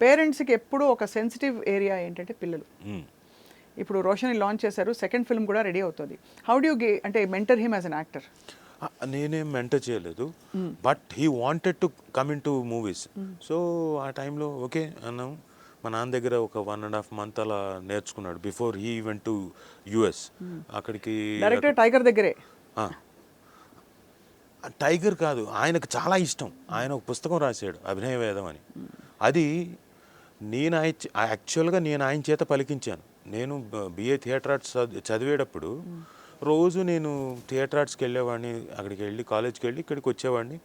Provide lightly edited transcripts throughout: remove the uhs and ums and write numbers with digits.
పేరెంట్స్కి ఎప్పుడూ ఒక సెన్సిటివ్ ఏరియా ఏంటంటే పిల్లలు. ఇప్పుడు రోషన్ని లాంచ్ చేశారు, సెకండ్ ఫిల్మ్ కూడా రెడీ అవుతుంది. హౌ డు యూ అంటే mentor him as an actor? నేనేం మెంటర్ చేయలేదు, but he wanted to come in to movies. So ఆ టైంలో ఓకే అన్నాం. మా నాన్న దగ్గర ఒక 1.5 month అలా నేర్చుకున్నాడు before he event to US. అక్కడికి డైరెక్టర్ టైగర్ దగ్గరే. టైగర్ కాదు, ఆయనకు చాలా ఇష్టం. ఆయన ఒక పుస్తకం రాశాడు, అభినయ వేదం అని. అది నేను యాక్చువల్గా నేను ఆయన చేత పలికించాను. నేను బిఏ థియేటర్ ఆర్ట్స్ చదివేటప్పుడు రోజు నేను థియేటర్ ఆర్ట్స్కి వెళ్ళేవాడిని, అక్కడికి వెళ్ళి కాలేజ్కి వెళ్ళి ఇక్కడికి వచ్చేవాడిని.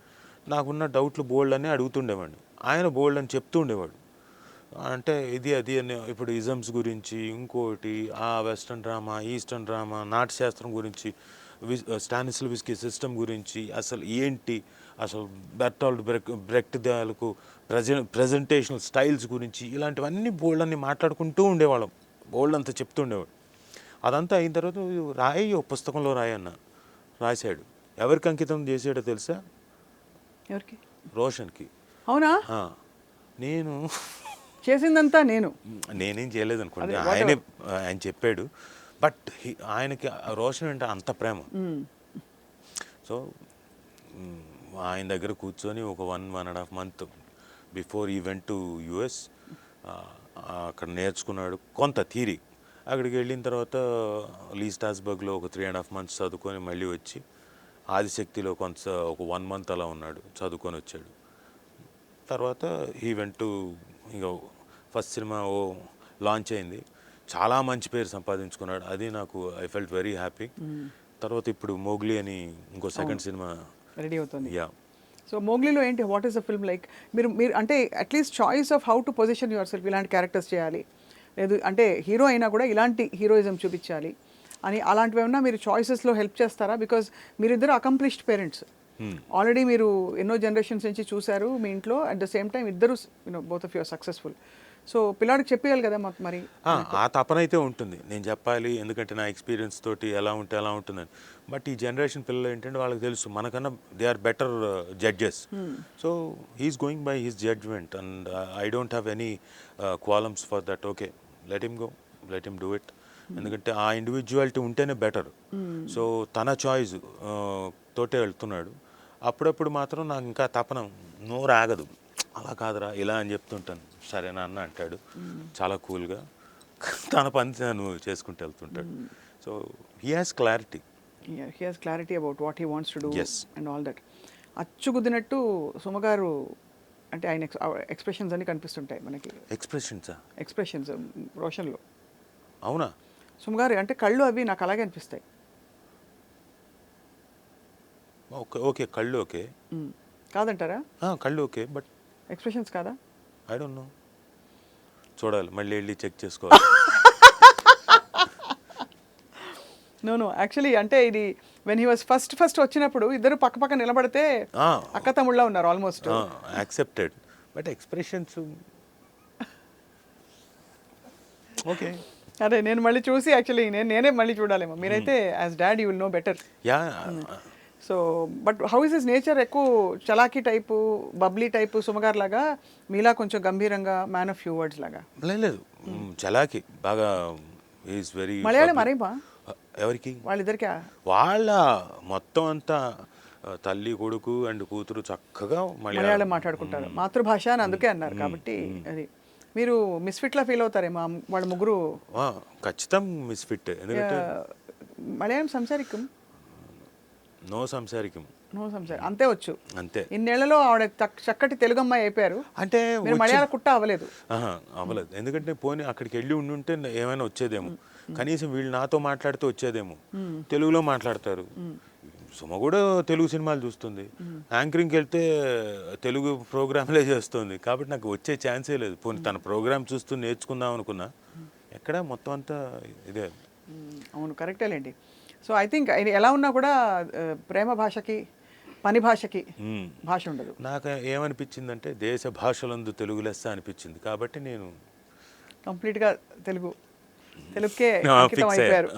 నాకున్న డౌట్లు బోల్డ్ అని అడుగుతుండేవాడిని, ఆయన బోల్డ్ అని చెప్తూ ఉండేవాడు. అంటే ఇది అది అని ఇప్పుడు ఇజమ్స్ గురించి, ఇంకోటి ఆ western drama, eastern drama, Natyashastra గురించి, స్టానిస్లవిస్కీ సిస్టమ్ గురించి, అసలు ఏంటి అసలు బెర్టాల్డ్ బ్రెక్ట్ దాలకు ప్రజెంటేషనల్ స్టైల్స్ గురించి, ఇలాంటివన్నీ బోల్డ్ అన్ని మాట్లాడుకుంటూ ఉండేవాళ్ళం. బోల్డ్ అంతా చెప్తూ ఉండేవాడు. అదంతా అయిన తర్వాత రాయి, ఓ పుస్తకంలో రాయి అన్న. రాశాడు. ఎవరికి అంకితం చేసాడో తెలుసా? ఎవరికి? రోషన్కి. అవునా? నేను చేసిందంతా నేనేం చేయలేదు అనుకోండి, ఆయన చెప్పాడు. బట్ ఆయనకి రోషన్ అంటే అంత ప్రేమ. సో ఆయన దగ్గర కూర్చొని ఒక 1.5 month బిఫోర్ ఈ వెంట్ టు యుఎస్ అక్కడ నేర్చుకున్నాడు కొంత థియరీ. అక్కడికి వెళ్ళిన తర్వాత లీ స్ట్రాస్బర్గ్లో ఒక 3.5 months చదువుకొని మళ్ళీ వచ్చి ఆదిశక్తిలో ఒక 1 month అలా ఉన్నాడు, చదువుకొని వచ్చాడు. తర్వాత ఈ వెంట్ టు ఇంకా ఫస్ట్ సినిమా లాంచ్ అయింది, చాలా మంచి పేరు సంపాదించుకున్నాడు. అది నాకు ఐ ఫెల్ట్ వెరీ హ్యాపీ. తర్వాత ఇప్పుడు మోగ్లీ అని ఇంకో సెకండ్ సినిమా రెడీ అవుతుంది. యా. సో మోగ్లీలో ఏంటి, what is the film like? మీరు అంటే at least choice of how to position your self, ఇలాంటి క్యారెక్టర్స్ చేయాలి, లేదు అంటే హీరో అయినా కూడా ఇలాంటి హీరోయిజం చూపించాలి అని, అలాంటివి ఏమన్నా మీరు చాయిసెస్లో హెల్ప్ చేస్తారా? బికాజ్ మీరిద్దరు అకంప్లిష్డ్ పేరెంట్స్, ఆల్రెడీ మీరు ఎన్నో జనరేషన్స్ నుంచి చూశారు మీ ఇంట్లో. అట్ ద సేమ్ టైం ఇద్దరు both of you are successful. So పిల్లాడికి చెప్పేయాలి కదా మరి. ఆ తపన అయితే ఉంటుంది, నేను చెప్పాలి, ఎందుకంటే నా ఎక్స్పీరియన్స్ తోటి ఎలా ఉంటే అలా ఉంటుందని. బట్ ఈ జనరేషన్ పిల్లలు ఏంటంటే వాళ్ళకి తెలుసు మనకన్నా they are better judges. So he is going by his judgment and I don't have any qualms for that. Okay, let him go, let him do it. ఎందుకంటే ఆ ఇండివిజువాలిటీ ఉంటేనే బెటర్. సో తన చాయిస్ తోటే వెళ్తున్నాడు. అప్పుడప్పుడు మాత్రం నాకు ఇంకా తపన నోరు ఆగదు, అలా కాదురా ఇలా అని చెప్తుంటాను. సరేనా అన్న అంటాడు చాలా కూల్గా, తన పని తను చేసుకుంటూ వెళ్తుంటాడు. So he has clarity. He has clarity about what he wants to do and all that. అచ్చుగుద్దినట్టు సుమగారు అంటే ఆయన ఎక్స్ప్రెషన్స్ అన్ని కనిపిస్తుంటాయి మనకి. ఎక్స్ప్రెషన్స్ రోషన్లో. అవునా? సుమగారు అంటే కళ్ళు అవి నాకు అలాగే అనిపిస్తాయి. ఓకే కళ్ళు ఓకే కాదంటారా? కళ్ళు ఓకే, బట్ ఎక్స్ప్రెషన్స్ కాదా? ఐ డోంట్ నో, చూడాలి, మళ్ళీ వెళ్ళి చెక్ చేసుకోవాలి. నో యాక్చువల్లీ అంటే ఇది వెన్ హీ వాస్ ఫస్ట్ వచ్చినప్పుడు ఇద్దరు పక్క నిలబడితే అక్క తమ్ముళ్ళ ఉన్నారు almost. Accepted, but expressions okay. అదే నేను మళ్ళీ చూసి యాక్చువల్లీ నేనే మళ్ళీ చూడాలేమో. మీరైతే as dad you will know better. Yeah. So but how is his nature? ఎక్కువ చలాకీ టైపు, బబ్లీ టైపు సుమగారు లాగా, మీలా కొంచెం గంభీరంగా మ్యాన్ ఆఫ్ ఫ్యూ వర్డ్స్ లాగా? లేదు, చలాకీ బాగా. ఈజ్ వెరీ మలయాళం మరేమా? ఎవరికి? వాళ్ళిద్దరికి వాళ్ళ మొత్తం అంతా తల్లి కొడుకు అండ్ కూతురు చక్కగా మలయాళం మాట్లాడుకుంటారు, మాతృభాష అని అందుకే అన్నారు కాబట్టి. అది మీరు మిస్ఫిట్లా ఫీల్ అవుతారేమో వాళ్ళ ముగ్గురు? ఖచ్చితం మిస్ఫిట్. ఎందుకంటే మలయాళం సంసారికం, నో సంసారికం, అంతే వచ్చు. అంతే. ఇన్నేళ్లలో ఆవిడ చక్కటి తెలుగు అమ్మాయి అయిపోయారు, అంటే మలయాళ కుట్ట అవ్వలేదు. అవ్వలేదు. ఎందుకంటే పోనీ అక్కడికి వెళ్ళి ఉండుంటే ఏమైనా వచ్చేదేమో, కనీసం వీళ్ళు నాతో మాట్లాడితే వచ్చేదేమో. తెలుగులో మాట్లాడతారు. సుమ కూడా తెలుగు సినిమాలు చూస్తుంది, యాంకరింగ్కి వెళ్తే తెలుగు ప్రోగ్రాంలే చేస్తుంది. కాబట్టి నాకు వచ్చే ఛాన్సే లేదు. పోనీ తన ప్రోగ్రామ్ చూస్తూ నేర్చుకుందాం అనుకున్నా, ఎక్కడ మొత్తం అంతా ఇదే. అవును, కరెక్టేలేండి. సో ఐ థింక్ ఎలా ఉన్నా కూడా ప్రేమ భాషకి పని భాషకి భాష ఉండదు. నాకు ఏమనిపించిందంటే దేశ భాషలందు తెలుగు లెస్స అనిపించింది. కాబట్టి నేను కంప్లీట్గా తెలుగుకే అంకితం అయిపోయారు.